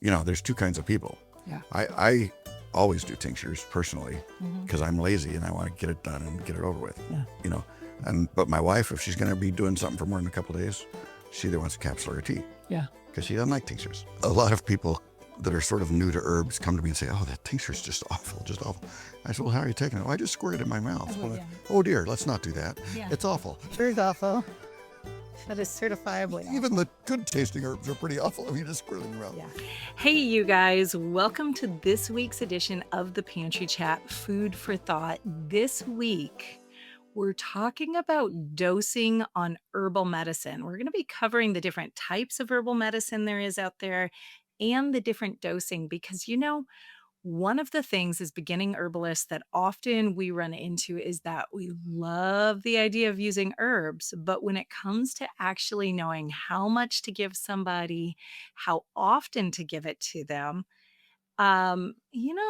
there's two kinds of people. Yeah. I always do tinctures personally because I'm lazy and I want to get it done and get it over with. Yeah. But my wife, if she's going to be doing something for more than a couple of days, she either wants a capsule or a tea Yeah. because she doesn't like tinctures. A lot of people that are sort of new to herbs come to me and say, "Oh, that tincture's just awful, just awful." I said, "Well, how are you taking it?" "Well, I just squirt it in my mouth." Oh, Well, yeah. oh dear, let's not do that. Yeah. It's awful. Sure is awful. That is certifiably awful. Even the good tasting herbs are pretty awful if you just squirt it in your mouth. Yeah. Hey, you guys, welcome to this week's edition of the Pantry Chat Food for Thought. This week, we're talking about dosing on herbal medicine. We're going to be covering the different types of herbal medicine there is out there and the different dosing because, one of the things as beginning herbalists that often we run into is that we love the idea of using herbs, but when it comes to actually knowing how much to give somebody, how often to give it to them,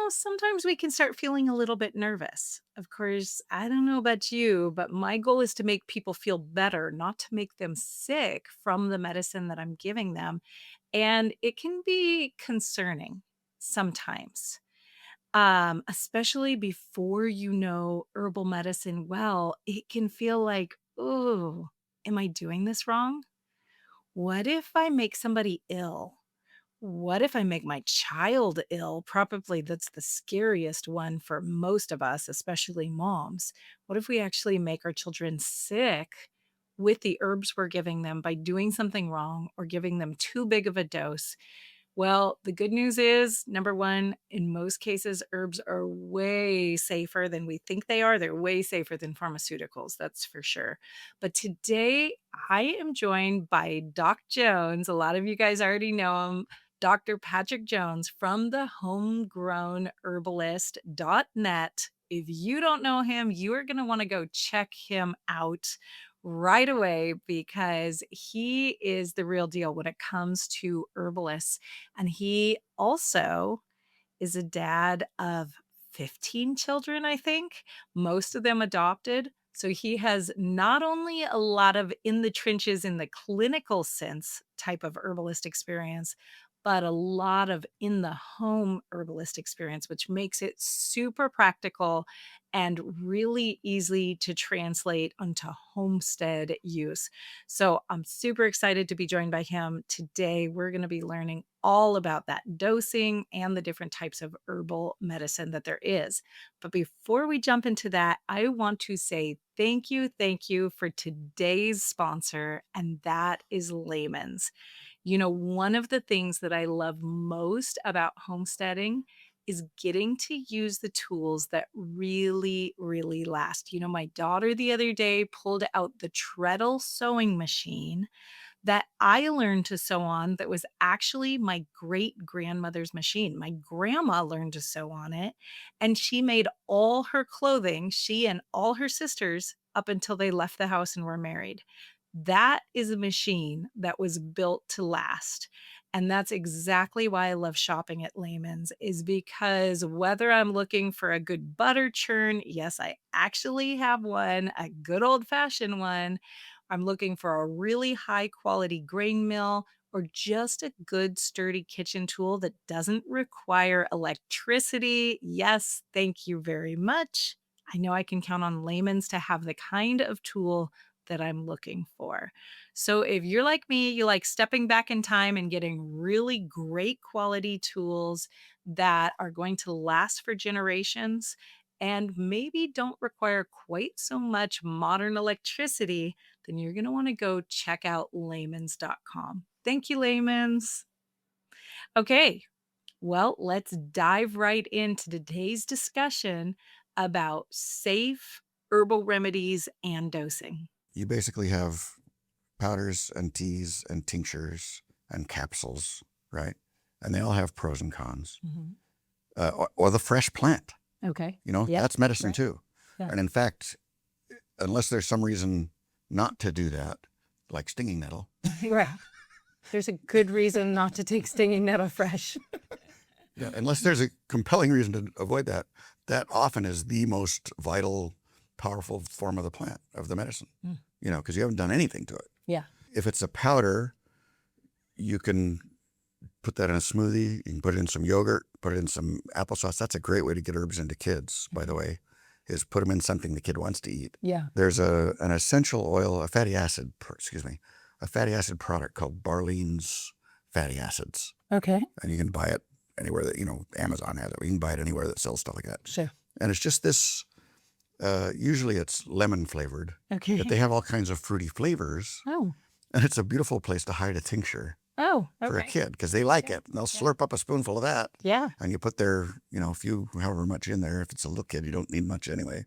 sometimes we can start feeling a little bit nervous. Of course, I don't know about you, but my goal is to make people feel better, not to make them sick from the medicine that I'm giving them. And it can be concerning sometimes, especially before you know herbal medicine well. It can feel like, oh, am I doing this wrong? What if I make somebody ill? What if I make my child ill? Probably that's the scariest one for most of us, especially moms. What if we actually make our children sick with the herbs we're giving them by doing something wrong or giving them too big of a dose? Well, the good news is, number one, in most cases, herbs are way safer than we think they are. They're way safer than pharmaceuticals, that's for sure. But today, I am joined by Doc Jones. A lot of you guys already know him. Dr. Patrick Jones from the homegrownherbalist.net. If you don't know him, you are going to want to go check him out right away because he is the real deal when it comes to herbalists. And he also is a dad of 15 children, I think, most of them adopted. So he has not only a lot of in the trenches in the clinical sense type of herbalist experience, but a lot of in the home herbalist experience, which makes it super practical and really easy to translate onto homestead use. So I'm super excited to be joined by him today. We're going to be learning all about that dosing and the different types of herbal medicine that there is. But before we jump into that, I want to say thank you for today's sponsor, and that is Lehmans. One of the things that I love most about homesteading is getting to use the tools that really, really last. My daughter the other day pulled out the treadle sewing machine that I learned to sew on that was actually my great grandmother's machine. My grandma learned to sew on it, and she made all her clothing, she and all her sisters, up until they left the house and were married. That is a machine that was built to last. And that's exactly why I love shopping at Lehman's, is because whether I'm looking for a good butter churn, yes, I actually have one, a good old fashioned one. I'm looking for a really high quality grain mill or just a good sturdy kitchen tool that doesn't require electricity. Yes, thank you very much. I know I can count on Lehman's to have the kind of tool that I'm looking for. So if you're like me, you like stepping back in time and getting really great quality tools that are going to last for generations and maybe don't require quite so much modern electricity, then you're going to want to go check out Lehmans.com. Thank you, Lehmans. Okay, well, let's dive right into today's discussion about safe herbal remedies and dosing. You basically have powders and teas and tinctures and capsules, right? And they all have pros and cons. Mhm. Or the fresh plant, Okay. that's medicine Right. too. Yeah. And in fact, unless there's some reason not to do that, like stinging nettle, Right. There's a good reason not to take stinging nettle fresh. unless there's a compelling reason to avoid that, that often is the most vital, powerful form of the plant, of the medicine, because you haven't done anything to it. Yeah. If it's a powder, you can put that in a smoothie. You can put it in some yogurt, put it in some applesauce. That's a great way to get herbs into kids, by the way, is put them in something the kid wants to eat. Yeah. There's an essential oil, a fatty acid product called Barlean's fatty acids. Okay. And you can buy it anywhere that, Amazon has it. You can buy it anywhere that sells stuff like that. Sure. And it's just this, usually it's lemon flavored, Okay. but they have all kinds of fruity flavors. Oh. And it's a beautiful place to hide a tincture Oh, okay. for a kid because they like it. And they'll slurp up a spoonful of that. Yeah. And you put their, a few, however much in there. If it's a little kid, you don't need much anyway.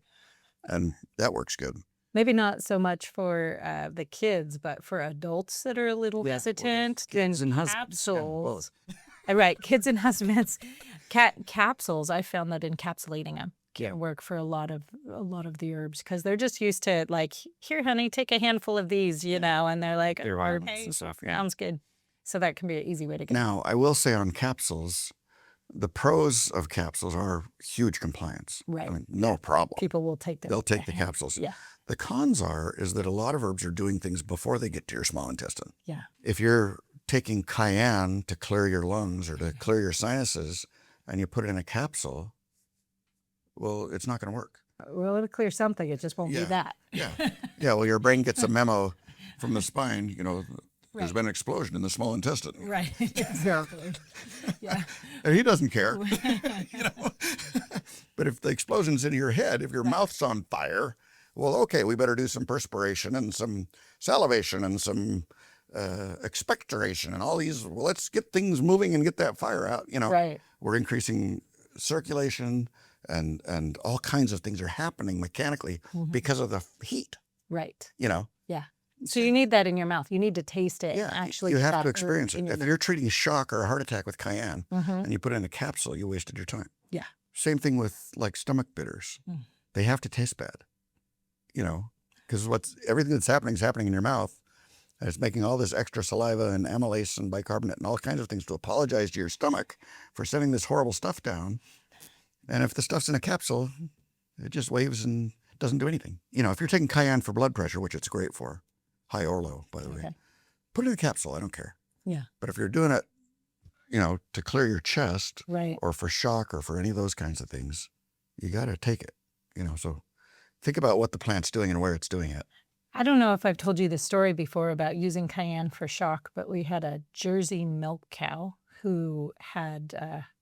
And that works good. Maybe not so much for the kids, but for adults that are a little hesitant. Kids and husbands. Capsules. Right. Kids and husbands. Capsules. I found that encapsulating them can work for a lot of the herbs because they're just used to like, here, honey, take a handful of these, and they're like, They're vitamins okay, and stuff. Yeah. sounds good. So that can be an easy way to get. Now, I will say on capsules, the pros of capsules are huge compliance. Right. I mean, no problem. People will take them. They'll take the capsules. Yeah. The cons is that a lot of herbs are doing things before they get to your small intestine. Yeah. If you're taking cayenne to clear your lungs or to clear your sinuses and you put it in a capsule, well, it's not going to work. Well, it'll clear something. It just won't be that. Yeah. Yeah. Well, your brain gets a memo from the spine, there's been an explosion in the small intestine. Right. Exactly. Yeah. And he doesn't care. But if the explosion's in your head, if your mouth's on fire, well, okay, we better do some perspiration and some salivation and some expectoration and all these. Well, let's get things moving and get that fire out. Right. We're increasing circulation and all kinds of things are happening mechanically because of the heat. Right. Yeah. So you need that in your mouth. You need to taste it. Yeah, Actually, you have that to herb experience it. in your If mouth. you're treating shock or a heart attack with cayenne and you put it in a capsule, you wasted your time. Yeah. Same thing with like stomach bitters. They have to taste bad, because everything that's happening is happening in your mouth. And it's making all this extra saliva and amylase and bicarbonate and all kinds of things to apologize to your stomach for sending this horrible stuff down. And if the stuff's in a capsule, it just waves and doesn't do anything. If you're taking cayenne for blood pressure, which it's great for, high or low, by the way, put it in a capsule. I don't care. Yeah. But if you're doing it, to clear your chest Right. or for shock or for any of those kinds of things, you got to take it, So think about what the plant's doing and where it's doing it. I don't know if I've told you the story before about using cayenne for shock, but we had a Jersey milk cow who had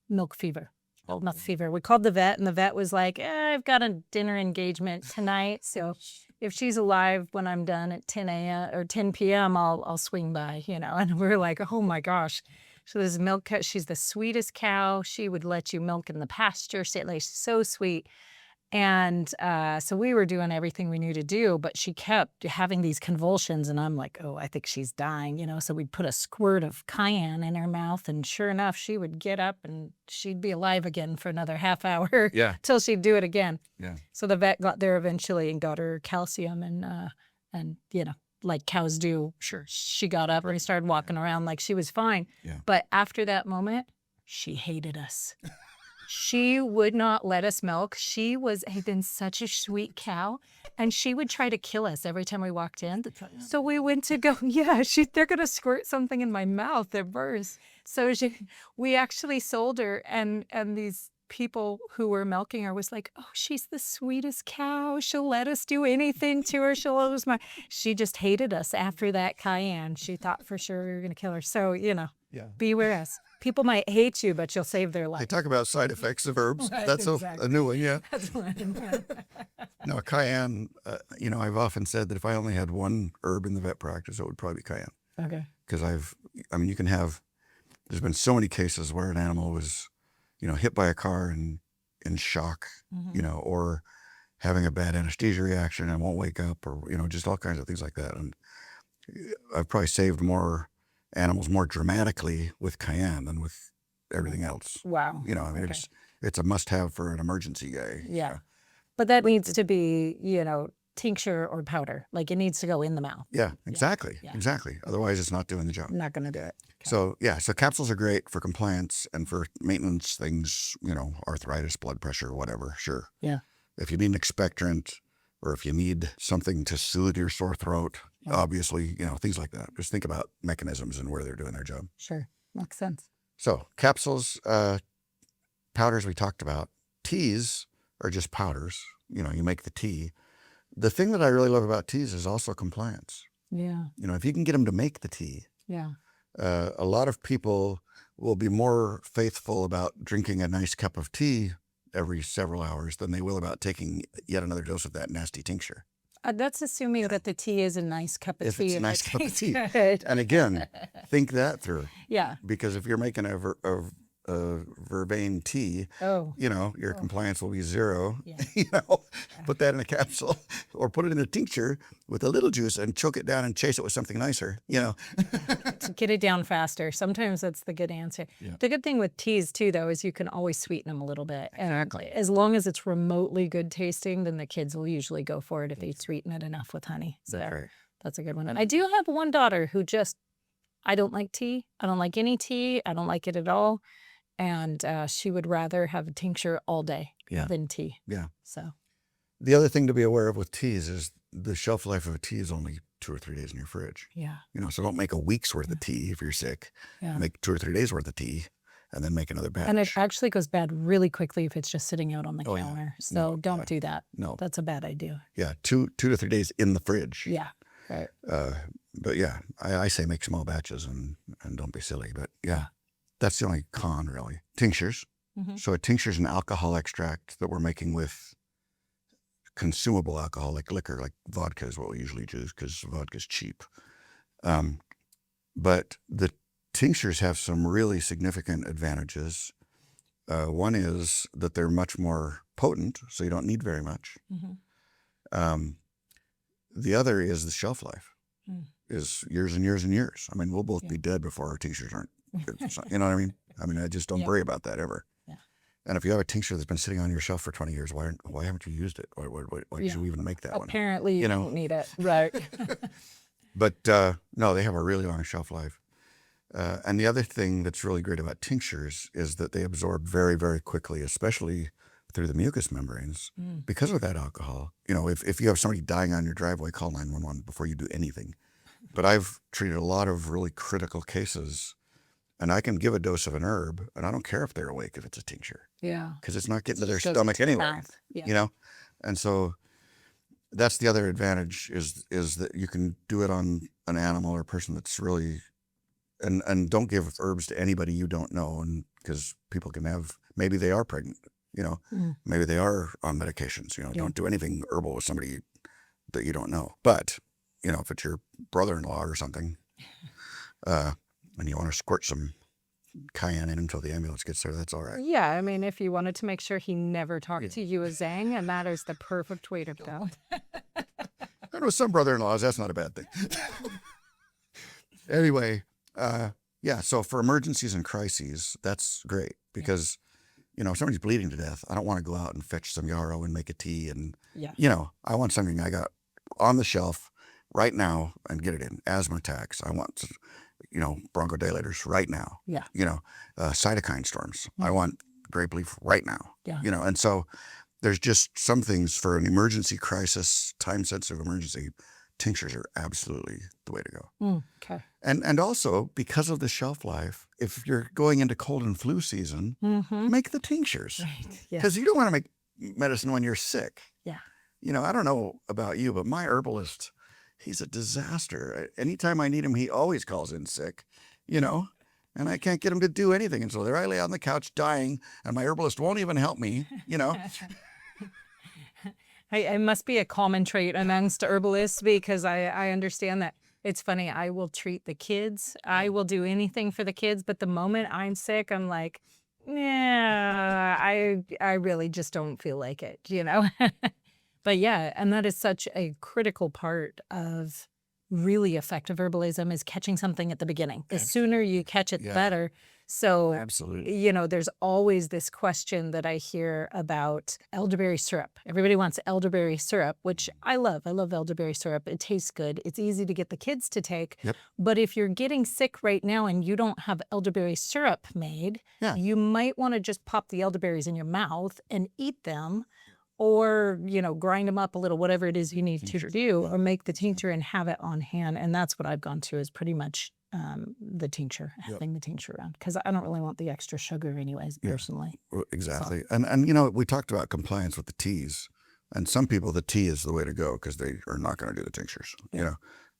milk fever. Not fever. We called the vet, and the vet was like, I've got a dinner engagement tonight, so if she's alive when I'm done at 10 a.m. or 10 p.m., I'll swing by, And we were like, oh my gosh. So this milk cow, she's the sweetest cow. She would let you milk in the pasture. She's so sweet. And so we were doing everything we knew to do, but she kept having these convulsions. And I'm like, oh, I think she's dying, So we'd put a squirt of cayenne in her mouth. And sure enough, she would get up and she'd be alive again for another half hour till she'd do it again. Yeah. So the vet got there eventually and got her calcium and like cows do. Sure. She got up and started walking around like she was fine. Yeah. But after that moment, she hated us. She would not let us milk. She had been such a sweet cow, and she would try to kill us every time we walked in. So we went to go, they're going to squirt something in my mouth at first. So we actually sold her, and these people who were milking her was like, oh, she's the sweetest cow. She'll let us do anything to her. She just hated us after that cayenne. She thought for sure we were going to kill her. So, beware us. People might hate you, but you'll save their life. They talk about side effects of herbs. Right, That's exactly. a new one, yeah. That's one. No, cayenne, I've often said that if I only had one herb in the vet practice, it would probably be cayenne. Okay. Because there's been so many cases where an animal was, hit by a car and in shock, or having a bad anesthesia reaction and won't wake up, or, just all kinds of things like that. And I've probably saved more animals more dramatically with cayenne than with everything else. Wow. Okay. It's a must-have for an emergency guy. Yeah. But that needs to be, tincture or powder. Like it needs to go in the mouth. Yeah, exactly. Yeah. Exactly. Otherwise, it's not doing the job. I'm not going to do it. Okay. So capsules are great for compliance and for maintenance things, arthritis, blood pressure, whatever. Sure. Yeah. If you need an expectorant or if you need something to soothe your sore throat, obviously, things like that. Just think about mechanisms and where they're doing their job. Sure. Makes sense. So capsules, powders we talked about. Teas are just powders. You make the tea. The thing that I really love about teas is also compliance. Yeah. If you can get them to make the tea, Yeah. a lot of people will be more faithful about drinking a nice cup of tea every several hours than they will about taking yet another dose of that nasty tincture. That's assuming that the tea is a nice cup of If tea. it's a and nice it cup of tastes tea. good. And again, think that through. Yeah. Because if you're making a vervain tea, Oh. your compliance will be zero. Yeah. Put that in a capsule or put it in a tincture with a little juice and choke it down and chase it with something nicer. To get it down faster. Sometimes that's the good answer. Yeah. The good thing with teas too, though, is you can always sweeten them a little bit. Exactly. And as long as it's remotely good tasting, then the kids will usually go for it if they sweeten it enough with honey. So That's right. that's a good one. And I do have one daughter who I don't like tea. I don't like any tea. I don't like it at all. And she would rather have a tincture all day than tea. Yeah. So The other thing to be aware of with teas is the shelf life of a tea is only 2 or 3 days in your fridge. yeah. So don't make a week's worth of tea if you're sick. Yeah. Make 2 or 3 days worth of tea and then make another batch. And it actually goes bad really quickly if it's just sitting out on the Oh, yeah. counter. So No, don't do that. No. That's a bad idea. Yeah, 2 to 3 days in the fridge. Yeah. Right. But yeah, I say make small batches and don't be silly. But yeah, that's the only con really. Tinctures. Mhm. So a tincture is an alcohol extract that we're making with consumable alcohol like liquor, like vodka is what we usually use because vodka is cheap. But the tinctures have some really significant advantages. One is that they're much more potent, so you don't need very much. Mhm. The other is the shelf life Mm. is years and years and years. I mean, we'll both Yeah. be dead before our tinctures aren't. You know what I mean? I just don't Yeah. worry about that ever. Yeah. And if you have a tincture that's been sitting on your shelf for 20 years, why haven't you used it? Why did you even make that one? Apparently you don't need it. Right. But no, they have a really long shelf life. And the other thing that's really great about tinctures is that they absorb very, very quickly, especially through the mucous membranes Mm. because of that alcohol. If you have somebody dying on your driveway, call 911 before you do anything. But I've treated a lot of really critical cases, and I can give a dose of an herb, and I don't care if they're awake if it's a tincture Yeah. because it's not getting to their Goes stomach into the anyway. mouth. Yeah. And so that's the other advantage is that you can do it on an animal or a person that's really and don't give herbs to anybody you don't know, and because people can have maybe they are pregnant, Mm. maybe they are on medications. Yeah. Don't do anything herbal with somebody that you don't know. But if it's your brother-in-law or something, and you want to squirt some cayenne in until the ambulance gets there, that's all right. Yeah. I mean, if you wanted to make sure he never talked to you as Zang, and that is the perfect way to go. And with some brother-in-laws, that's not a bad thing. Anyway, yeah. So for emergencies and crises, that's great because, if somebody's bleeding to death, I don't want to go out and fetch some yarrow and make a tea. And, Yeah. I want something I got on the shelf right now and get it in. Asthma attacks. I want, bronchodilators right now. Yeah. Cytokine storms. I want grape leaf right now. Yeah. And so there's just some things for an emergency crisis, time-sensitive emergency. Tinctures are absolutely the way to go. Okay. And also, because of the shelf life, if you're going into cold and flu season, Mm-hmm. make the tinctures. Right. Yeah. Because you don't want to make medicine when you're sick. Yeah. I don't know about you, but my herbalist, he's a disaster. Anytime I need him, he always calls in sick, and I can't get him to do anything. And so there I lay on the couch dying, and my herbalist won't even help me, It must be a common trait amongst herbalists because I understand that. It's funny. I will treat the kids. I will do anything for the kids. But the moment I'm sick, I'm like, yeah, I really just don't feel like it, But yeah, and that is such a critical part of really effective herbalism is catching something at the beginning. The sooner you catch it, the Yeah. better. So, Absolutely. there's always this question that I hear about elderberry syrup. Everybody wants elderberry syrup, which I love. I love elderberry syrup. It tastes good. It's easy to get the kids to take. Yep. But if you're getting sick right now and you don't have elderberry syrup made, Yeah. you might want to just pop the elderberries in your mouth and eat them. Or, grind them up a little, whatever it is you need to Tincture. do, or make the tincture and have it on hand. And that's what I've gone to is pretty much the tincture, Yep. having the tincture around, because I don't really want the extra sugar anyways, Yeah. personally. Well, exactly. And you know, we talked about compliance with the teas, and some people the tea is the way to go because they are not going to do the tinctures. Yeah. You know,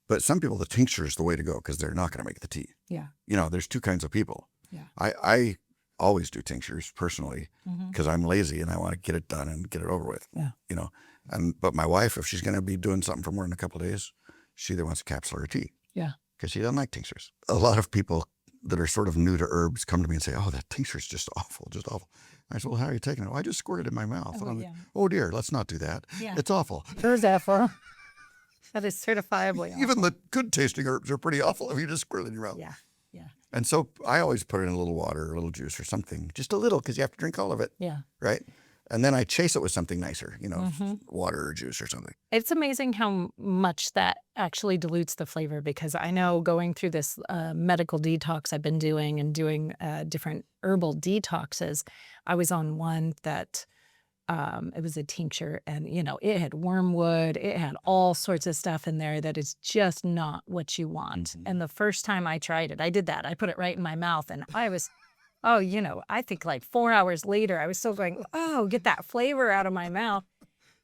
but some people the tincture is the way to go because they're not going to make the tea. Yeah. You know, there's two kinds of people. Yeah. I always do tinctures personally Mhm. because I'm lazy and I want to get it done and get it over with. Yeah. You know, but my wife, if she's going to be doing something for more than a couple of days, she either wants a capsule or a tea. Yeah. Because she doesn't like tinctures. A lot of people that are sort of new to herbs come to me and say, "Oh, that tincture is just awful, just awful." I said, "Well, how are you taking it?" "Well, I just squirt it in my mouth." And I'm like, "Oh dear, let's not do that. Yeah. It's awful." There's Afro. That is certifiably Even the good tasting herbs are pretty awful if you just squirt it in your mouth. Yeah. Yeah. And so I always put it in a little water, or a little juice or something, just a little, because you have to drink all of it, Yeah. right? And then I chase it with something nicer, you know, Mhm. water or juice or something. It's amazing how much that actually dilutes the flavor, because I know going through this medical detox I've been doing and doing different herbal detoxes, I was on one that it was a tincture, and it had wormwood, it had all sorts of stuff in there that is just not what you want. Mhm. And the first time I tried it, I did that. I put it right in my mouth, and I was, oh, I think like 4 hours later, I was still going, oh, get that flavor out of my mouth.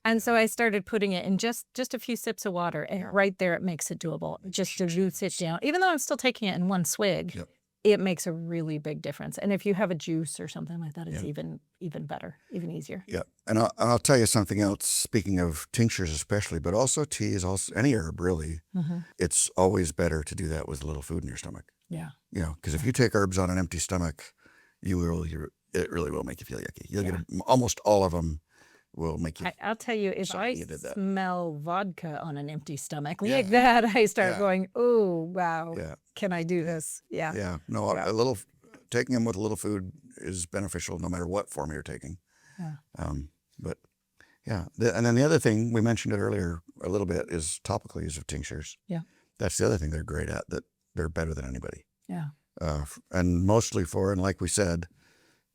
And so I started putting it in just a few sips of water, and right there it makes it doable. Just dilutes it down. Even though I'm still taking it in one swig, Yep. it makes a really big difference. And if you have a juice or something like that, it's Yeah. even better, even easier. Yeah. And I'll tell you something else, speaking of tinctures especially, but also teas, also any herb really, Mhm. it's always better to do that with a little food in your stomach. Yeah. You know, because if you take herbs on an empty stomach, it really will make you feel yucky. You'll get almost all of them will make you. I'll tell you, if Sorry I you did that. smell vodka on an empty stomach Yeah. like that, I start Yeah. going, oh, wow, Yeah. can I do this? Yeah. Yeah. No, Yeah. a little taking them with a little food is beneficial no matter what form you're taking. Yeah. But yeah. And then the other thing, we mentioned it earlier a little bit, is topical use of tinctures. Yeah. That's the other thing they're great at, that they're better than anybody. Yeah. And mostly and like we said,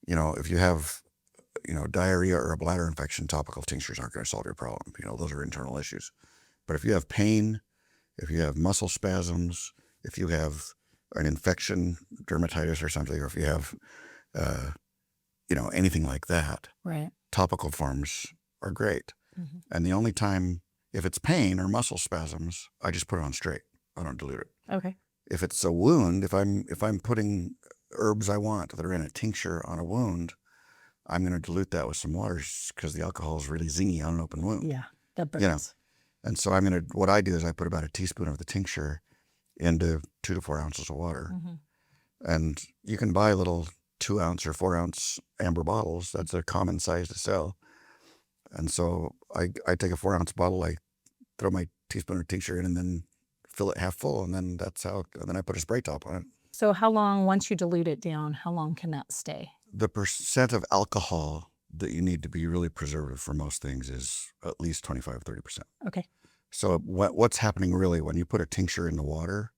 if you have, diarrhea or a bladder infection, topical tinctures aren't going to solve your problem. Those are internal issues. But if you have pain, if you have muscle spasms, if you have an infection, dermatitis or something, or if you have, anything like that, Right. topical forms are great. Mhm. And the only time, if it's pain or muscle spasms, I just put it on straight. I don't dilute it. Okay. If it's a wound, if I'm putting herbs I want that are in a tincture on a wound, I'm going to dilute that with some water because the alcohol is really zingy on an open wound. Yeah. That burns. You know. And so what I do is I put about a teaspoon of the tincture into 2 to 4 ounces of water. Mhm. And you can buy little 2 ounce or 4 ounce amber bottles. That's a common size to sell. And so I take a 4 ounce bottle, I throw my teaspoon of tincture in and then fill it half full. And then and then I put a spray top on it. So how long, once you dilute it down, how long can that stay? The percent of alcohol that you need to be really preservative for most things is at least 25, 30%. Okay. So what's happening really when you put a tincture in the water,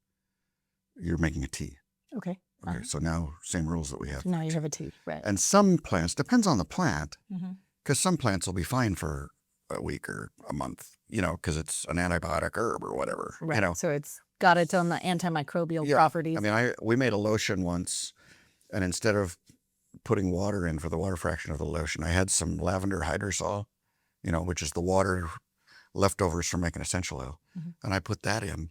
you're making a tea. Okay. Okay, so now same rules that we have. So now you have a tea, right? And some plants, depends on the plant, Mhm. because some plants will be fine for a week or a month, because it's an antibiotic herb or whatever. Right. So it's got its own antimicrobial properties. I mean, we made a lotion once, and instead of putting water in for the water fraction of the lotion, I had some lavender hydrosol, which is the water leftovers from making essential oil. Mhm. And I put that in.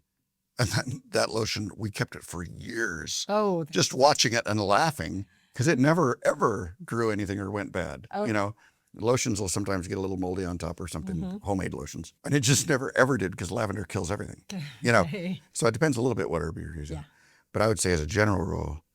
And that lotion, we kept it for years, Oh, just watching it and laughing, because it never, ever grew anything or went bad. Okay. Lotions will sometimes get a little moldy on top or something, Mhm. homemade lotions. And it just never, ever did, because lavender kills everything. Okay. So it depends a little bit what herb you're using. Yeah. But I would say as a general rule,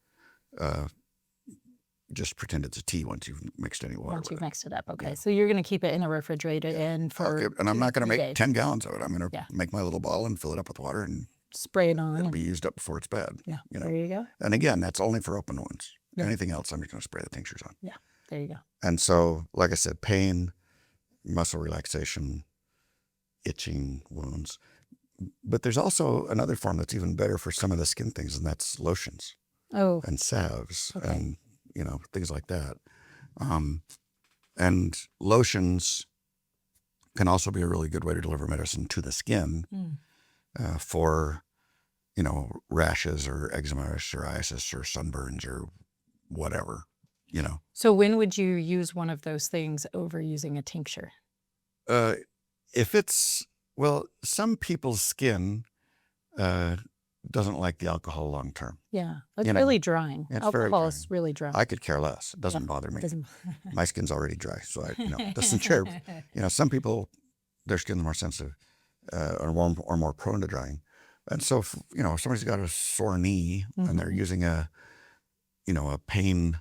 just pretend it's a tea once you've mixed any water Once with you've it. mixed it up. Okay. Yeah. So you're going to keep it in a refrigerator and for Okay, and I'm not going to 2-3 make days. 10 gallons of it. I'm going to Yeah. make my little bottle and fill it up with water, and Spray it on. it'll and- be used up before it's bad. Yeah. you know. There you go. And again, that's only for open wounds. Yeah. Anything else, I'm just going to spray the tinctures on. Yeah. There you go. And so, like I said, pain, muscle relaxation, itching, wounds. But there's also another form that's even better for some of the skin things, and that's lotions Oh, and salves Okay. and, things like that. And lotions can also be a really good way to deliver medicine to the skin Mm. for rashes or eczema or psoriasis or sunburns or whatever, So when would you use one of those things over using a tincture? If it's, some people's skin doesn't like the alcohol long term. Yeah, it's You know, really drying. it's very Alcohol drying. is really dry. I could care less. It doesn't Yeah, bother me. doesn't- My skin's already dry, so it doesn't care. Some people, their skin's more sensitive or more prone to drying. And so, if somebody's got a sore knee and they're using a pain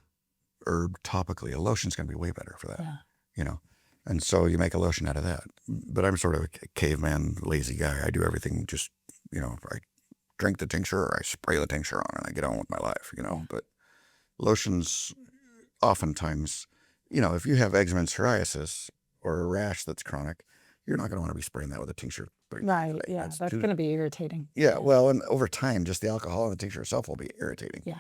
herb topically, a lotion's going to be way better for that. Yeah. And so you make a lotion out of that. But I'm sort of a caveman, lazy guy. I do everything just, I drink the tincture or I spray the tincture on and I get on with my life, But lotions, oftentimes, if you have eczema and psoriasis or a rash that's chronic, you're not going to want to be spraying that with a tincture. Right. Yeah, that's going to be irritating. Yeah, well, and over time, just the alcohol in the tincture itself will be irritating. Yeah.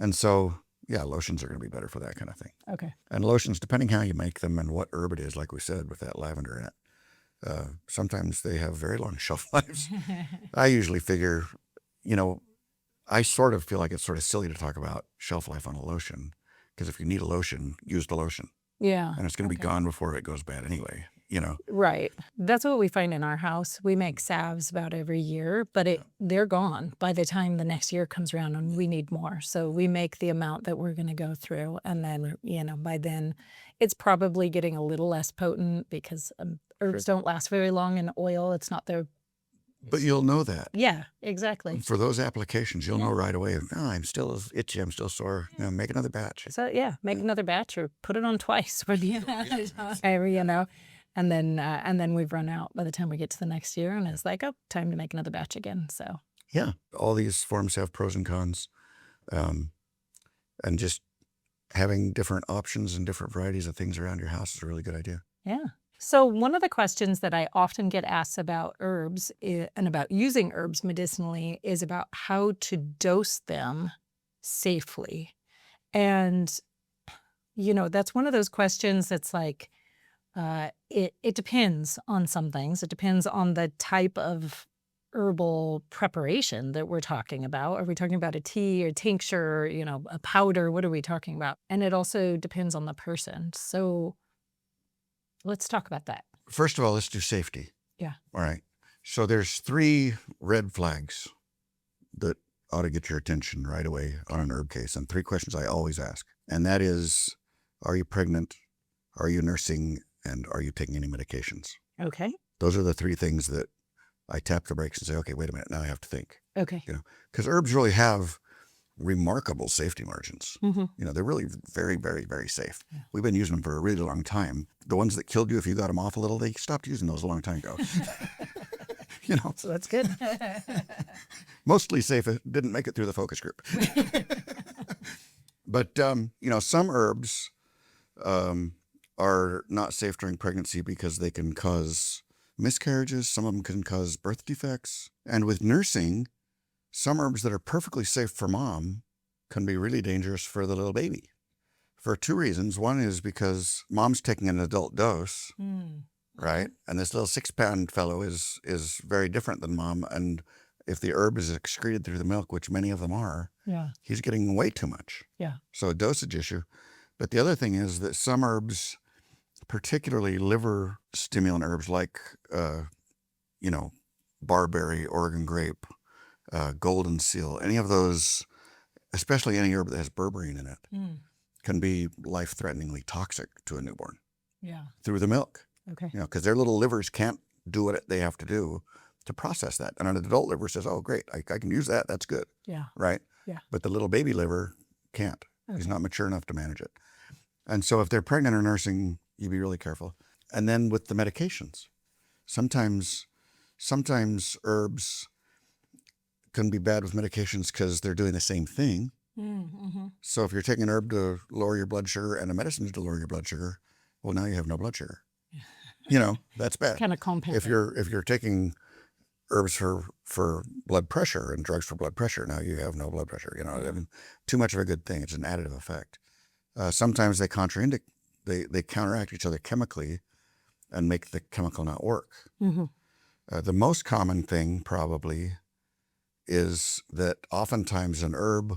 And so, lotions are going to be better for that kind of thing. Okay. And lotions, depending how you make them and what herb it is, like we said, with that lavender in it, sometimes they have very long shelf lives. I usually figure, I sort of feel like it's sort of silly to talk about shelf life on a lotion, because if you need a lotion, use the lotion. Yeah. And it's going to be gone before it goes bad anyway, Right. That's what we find in our house. We make salves about every year, but they're gone by the time the next year comes around and we need more. So we make the amount that we're going to go through. And then, by then it's probably getting a little less potent because herbs don't last very long in oil. It's not their... But you'll know that. Yeah, exactly. For those applications, you'll know right away, I'm still itchy, I'm still sore, make another batch. So make another batch or put it on twice for the And then we've run out by the time we get to the next year, and it's like, time to make another batch again. So yeah, all these forms have pros and cons, and just having different options and different varieties of things around your house is a really good idea. Yeah. So one of the questions that I often get asked about herbs and about using herbs medicinally is about how to dose them safely. And, that's one of those questions that's like, it depends on some things. It depends on the type of herbal preparation that we're talking about. Are we talking about a tea or tincture, a powder? What are we talking about? And it also depends on the person. So let's talk about that. First of all, let's do safety. Yeah. All right. So there's 3 red flags that ought to get your attention right away on an herb case, and 3 questions I always ask. And that is, are you pregnant? Are you nursing? And are you taking any medications? Okay. Those are the 3 things that I tap the brakes and say, okay, wait a minute, now I have to think. Okay. Because herbs really have remarkable safety margins. Mm-hmm. They're really very, very, very safe. Yeah. We've been using them for a really long time. The ones that killed you, if you got them off a little, they stopped using those a long time ago. So that's good. Mostly safe. It didn't make it through the focus group. But, some herbs are not safe during pregnancy because they can cause miscarriages. Some of them can cause birth defects. And with nursing, some herbs that are perfectly safe for mom can be really dangerous for the little baby for 2 reasons. One is because mom's taking an adult dose, right? And this little 6-pound fellow is very different than mom. And if the herb is excreted through the milk, which many of them are, he's getting way too much. Yeah. So a dosage issue. But the other thing is that some herbs, particularly liver stimulant herbs like, barberry, Oregon grape, golden seal, any of those, especially any herb that has berberine in it, can be life-threateningly toxic to a newborn. Yeah. Through the milk. Okay. Because their little livers can't do what they have to do to process that. And an adult liver says, oh, great, I can use that. That's good. Yeah. Right? Yeah. But the little baby liver can't. Okay. He's not mature enough to manage it. And so if they're pregnant or nursing, you be really careful. And then with the medications, sometimes herbs can be bad with medications because they're doing the same thing. Mm-hmm. So if you're taking an herb to lower your blood sugar and a medicine to lower your blood sugar, well, now you have no blood sugar. That's bad. Kind of compound. If you're taking herbs for blood pressure and drugs for blood pressure, now you have no blood pressure. I mean, too much of a good thing. It's an additive effect. Sometimes they they counteract each other chemically and make the chemical not work. Mm-hmm. The most common thing probably is that oftentimes an herb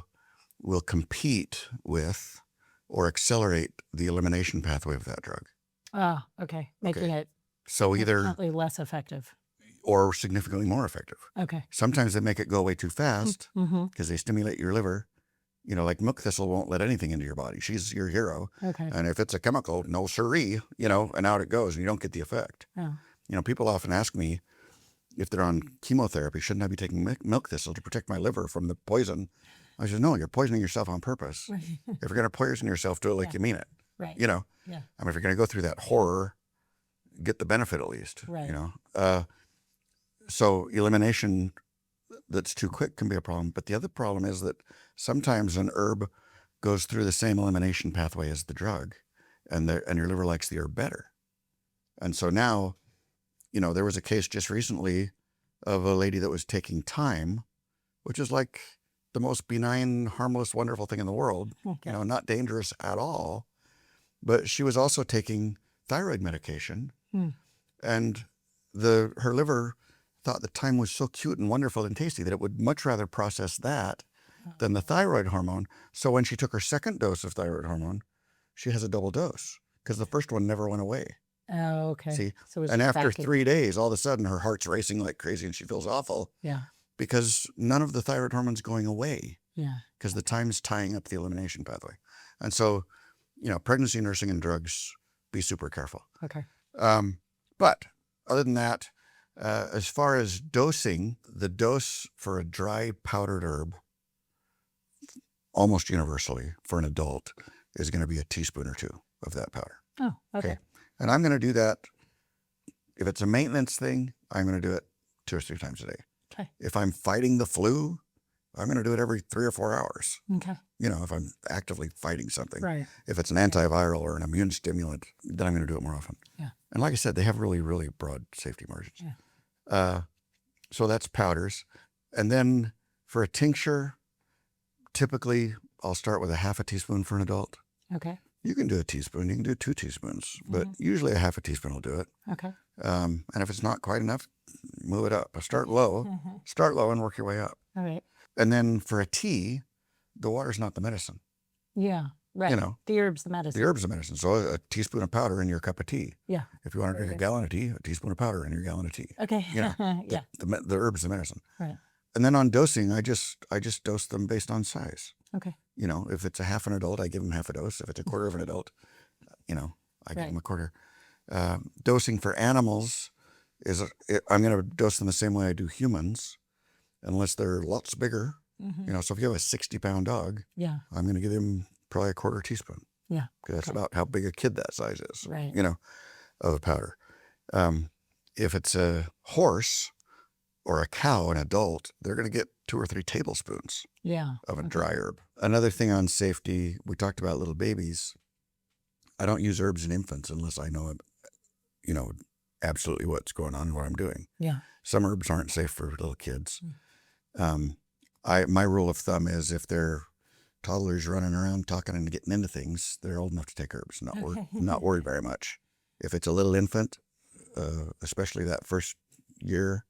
will compete with or accelerate the elimination pathway of that drug. Ah, okay. Making it So either slightly less effective. or significantly more effective. Okay. Sometimes they make it go away too fast Mm-hmm. because they stimulate your liver. You know, like milk thistle won't let anything into your body. She's your hero. Okay. And if it's a chemical, no siree, you know, and out it goes and you don't get the effect. Oh. You know, people often ask me if they're on chemotherapy, shouldn't I be taking milk thistle to protect my liver from the poison? I said, no, you're poisoning yourself on purpose. If you're going to poison yourself, do it like Yeah. you mean it. Right. You know, Yeah. I mean, if you're going to go through that horror, get the benefit at least. Right. You know, so elimination that's too quick can be a problem. But the other problem is that sometimes an herb goes through the same elimination pathway as the drug, and your liver likes the herb better. And so now, you know, there was a case just recently of a lady that was taking thyme, which is like the most benign, harmless, wonderful thing in the world, Okay. you know, not dangerous at all. But she was also taking thyroid medication, and her liver thought the thyme was so cute and wonderful and tasty that it would much rather process that than the thyroid hormone. So when she took her second dose of thyroid hormone, she has a double dose because the first one never went away. Oh, okay. See, So it's and just after backing. 3 days, all of a sudden her heart's racing like crazy and she feels awful Yeah. because none of the thyroid hormone's going away Yeah. because the thyme's tying up the elimination pathway. And so, you know, pregnancy, nursing, and drugs, be super careful. Okay. But other than that, as far as dosing, the dose for a dry powdered herb, almost universally for an adult, is going to be a teaspoon or 2 of that powder. Oh, okay. And I'm going to do that. If it's a maintenance thing, I'm going to do it 2 or 3 times a day. Okay. If I'm fighting the flu, I'm going to do it every 3 or 4 hours. Okay. You know, if I'm actively fighting something. Right. If it's an antiviral or an immune stimulant, then I'm going to do it more often. Yeah. And like I said, they have really, really broad safety margins. Yeah. So that's powders. And then for a tincture, typically I'll start with a half a teaspoon for an adult. Okay. You can do a teaspoon, you can do 2 teaspoons, but usually a half a teaspoon will do it. Okay. And if it's not quite enough, move it up. Start low and work your way up. All right. And then for a tea, the water's not the medicine. Yeah. Right. You know, the herb's the medicine. the herb's the medicine. So a teaspoon of powder in your cup of tea. Yeah. If you want to drink a gallon of tea, a teaspoon of powder in your gallon of tea. Okay. You know, Yeah. the herb's the medicine. Right. And then on dosing, I just dose them based on size. Okay. You know, if it's a half an adult, I give them half a dose. If it's a quarter of an adult, you know, I give them a quarter. Dosing for animals is I'm going to dose them the same way I do humans, unless they're lots bigger. You know, so if you have a 60-pound dog, Yeah. I'm going to give him probably a quarter teaspoon. Yeah. Because that's about how big a kid that size is. Right. You know, of a powder. If it's a horse or a cow, an adult, they're going to get 2 or 3 tablespoons Yeah. of a dry herb. Another thing on safety, we talked about little babies. I don't use herbs in infants unless I know, you know, absolutely what's going on and what I'm doing. Yeah. Some herbs aren't safe for little kids. My rule of thumb is if they're toddlers running around talking and getting into things, they're old enough to take herbs. Not worried very much. If it's a little infant, especially that first year,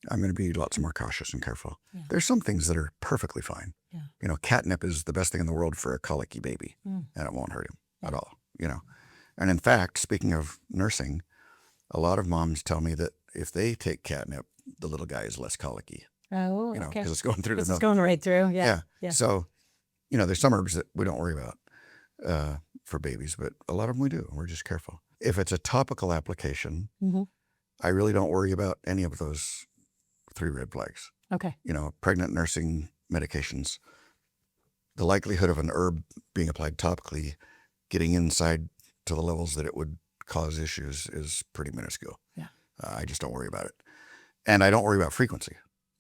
I'm going to be lots more cautious and careful. Yeah. There's some things that are perfectly fine. Yeah. You know, catnip is the best thing in the world for a colicky baby, and it won't hurt him at all. You know, and in fact, speaking of nursing, a lot of moms tell me that if they take catnip, the little guy is less colicky. Oh, You know, okay. because it's going through the It's milk. going right through. Yeah. Yeah. So, you know, there's some herbs that we don't worry about for babies, but a lot of them we do. We're just careful. If it's a topical application, I really don't worry about any of those 3 red flags. Okay. You know, pregnant nursing medications, the likelihood of an herb being applied topically getting inside to the levels that it would cause issues is pretty minuscule. Yeah. I just don't worry about it. And I don't worry about frequency.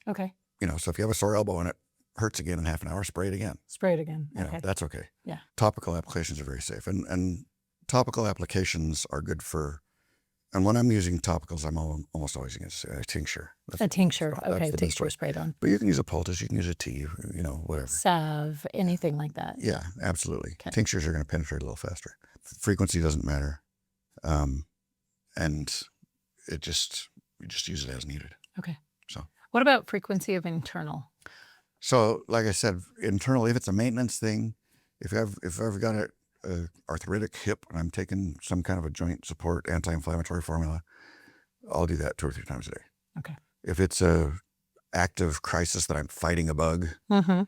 Okay. You know, so if you have a sore elbow and it hurts again in half an hour, spray it again. Spray it again. You know, Okay. that's okay. Yeah. Topical applications are very safe. And topical applications are good for, and when I'm using topicals, I'm almost always using a tincture. A tincture. That's Okay. the best Tincture way. sprayed on. But you can use a poultice, you can use a tea, you know, whatever. Salve, anything like that. Yeah, absolutely. Okay. Tinctures are going to penetrate a little faster. Frequency doesn't matter. And you just use it as needed. Okay. So. What about frequency of internal? So, like I said, internally, if it's a maintenance thing, if I've ever got a arthritic hip and I'm taking some kind of a joint support anti-inflammatory formula, I'll do that 2 or 3 times a day. Okay. If it's a active crisis that I'm fighting a bug, Mm-hmm.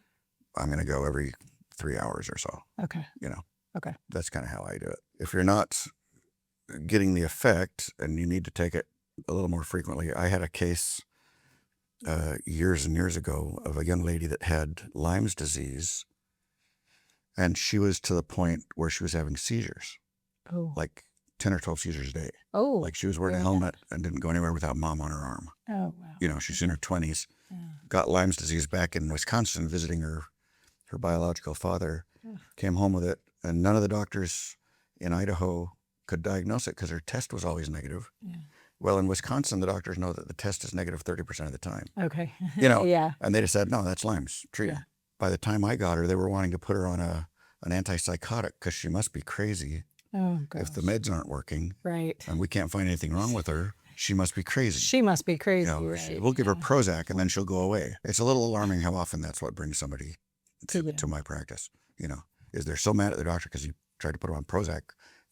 I'm going to go every 3 hours or so. Okay. You know, Okay. that's kind of how I do it. If you're not getting the effect and you need to take it a little more frequently, I had a case years and years ago of a young lady that had Lyme's disease, and she was to the point where she was having seizures, Oh. like 10 or 12 seizures a day. Oh. Like she was wearing a very helmet and didn't go anywhere without mom on her arm. Oh, wow. You know, she's in her 20s, Yeah. got Lyme's disease back in Wisconsin visiting her biological father, Ugh. came home with it, and none of the doctors in Idaho could diagnose it because her test was always negative. Yeah. Well, in Wisconsin, the doctors know that the test is negative 30% of the time. Okay. You know, Yeah. and they just said, no, that's Lyme's, treat it. Yeah. By the time I got her, they were wanting to put her on an antipsychotic because she must be crazy. Oh, gosh. If the meds aren't working Right. and we can't find anything wrong with her, she must be crazy. She must be crazy, You know, right? we'll give her Yeah. Prozac and then she'll go away. It's a little alarming how often that's what brings somebody To you. to my practice. You know, is they're so mad at the doctor because he tried to put them on Prozac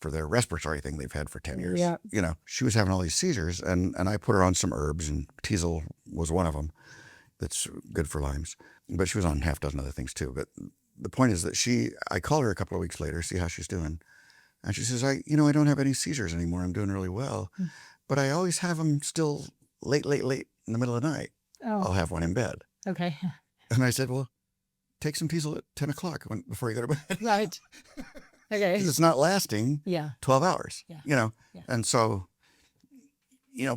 for their respiratory thing they've had for 10 years. Yeah. You know, she was having all these seizures, and I put her on some herbs, and teasel was one of them that's good for Lyme's. But she was on half dozen other things too. But the point is that I call her a couple of weeks later, see how she's doing. And she says, I don't have any seizures anymore. I'm doing really well. But I always have them still late in the middle of the night. I'll Oh, have one in bed. okay. And I said, well, take some teasel at 10 o'clock before you go to bed. Right. Okay. 'Cause it's not lasting Yeah. 12 hours, Yeah. you know. Yeah. And so,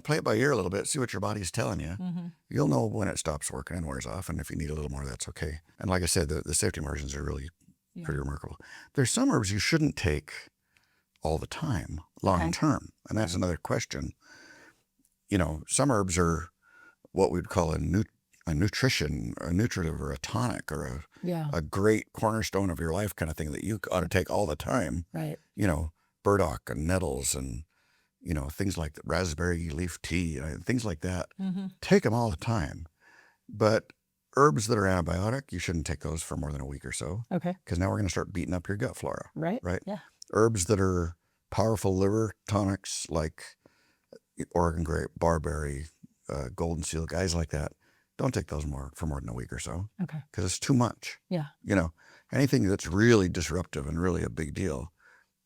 play it by ear a little bit, see what your body's telling you. Mm-hmm. You'll know when it stops working and wears off. And if you need a little more, that's okay. And like I said, the safety margins are really Yeah. pretty remarkable. There's some herbs you shouldn't take all the time, long term. And that's another question. You know, some herbs are what we'd call a nutrition, a nutritive, or a tonic, or Yeah. a great cornerstone of your life kind of thing that you ought to take all the time. Right. You know, burdock and nettles and, things like raspberry leaf tea, things like that. Mm-hmm. Take them all the time. But herbs that are antibiotic, you shouldn't take those for more than a week or so, Okay. because now we're going to start beating up your gut flora, Right. right? Yeah. Herbs that are powerful liver tonics like Oregon grape, barberry, golden seal, guys like that, don't take those for more than a week or so, Okay. because it's too much. Yeah. Anything that's really disruptive and really a big deal,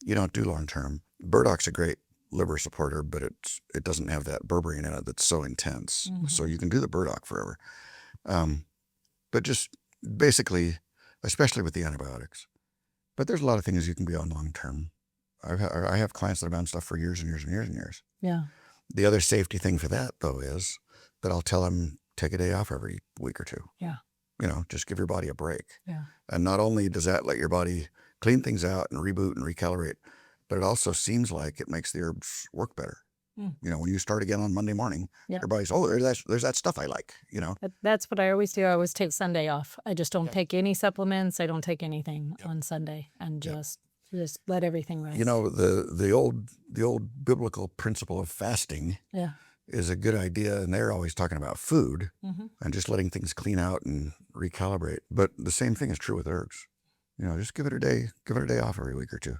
you don't do long term. Burdock's a great liver supporter, but it doesn't have that berberine in it that's so intense. Mm-hmm. So you can do the burdock forever. But just basically, especially with the antibiotics. But there's a lot of things you can be on long term. I have clients that have been on stuff for years and years and years and years. Yeah. The other safety thing for that, though, is that I'll tell them, take a day off every week or two. Yeah. Just give your body a break. Yeah. And not only does that let your body clean things out and reboot and recalibrate, but it also seems like it makes the herbs work better. Mm. When you start again on Monday morning, Yeah. your body's, there's that stuff I like, That's what I always do. I always take Sunday off. I just don't take any supplements. I don't take anything on Sunday, and just let everything rest. The old biblical principle of fasting Yeah. is a good idea, and they're always talking about food Mm-hmm. and just letting things clean out and recalibrate. But the same thing is true with herbs. Just give it a day off every week or two.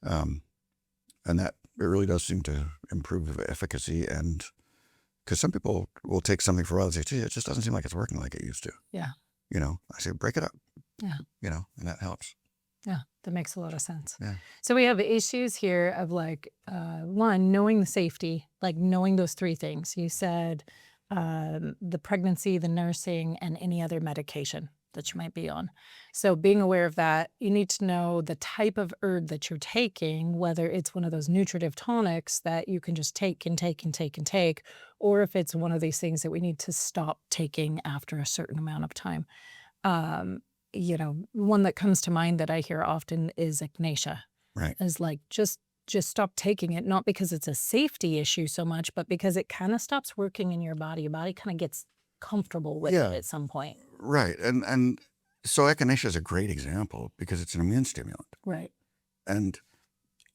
And that it really does seem to improve efficacy. And because some people will take something for a while and say, gee, it just doesn't seem like it's working like it used to. Yeah. I say, break it up. Yeah. And that helps. Yeah, that makes a lot of sense. Yeah. So we have issues here of one, knowing the safety, knowing those 3 things. You said the pregnancy, the nursing, and any other medication that you might be on. So being aware of that, you need to know the type of herb that you're taking, whether it's one of those nutritive tonics that you can just take and take and take and take, or if it's one of these things that we need to stop taking after a certain amount of time. One that comes to mind that I hear often is echinacea. Right. Is just stop taking it, not because it's a safety issue so much, but because it kind of stops working in your body. Your body kind of gets comfortable with it at some point. Right. And so echinacea is a great example because it's an immune stimulant. Right. And,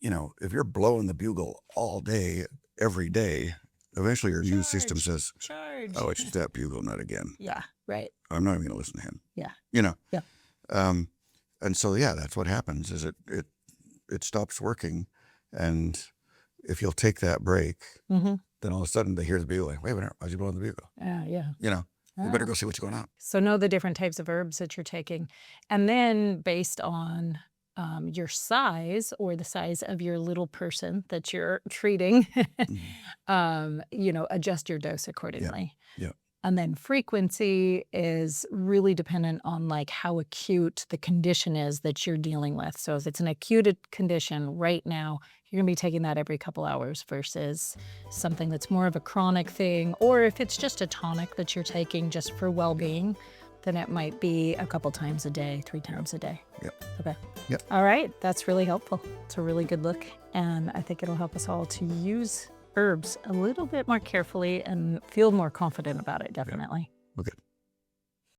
if you're blowing the bugle all day, every day, eventually your immune system says, charge. oh, it's that bugle nut again. Yeah, right. I'm not even going to listen to him. Yeah. You know. Yeah. And so yeah, that's what happens. Is it stops working, and if you'll take that break, Mm-hmm. then all of a sudden they hear the bugle. Like, wait a minute, why's he blowing the bugle? Yeah. You know, you better go see what's going on. So know the different types of herbs that you're taking. And then based on your size or the size of your little person that you're treating, adjust your dose accordingly. Yeah. And then frequency is really dependent on like how acute the condition is that you're dealing with. So if it's an acute condition right now, you're going to be taking that every couple hours versus something that's more of a chronic thing. Or if it's just a tonic that you're taking just for well-being, then it might be a couple times a day, 3 times a day. Yep. Okay. Yep. All right. That's really helpful. It's a really good look. And I think it'll help us all to use herbs a little bit more carefully and feel more confident about it, definitely. Okay.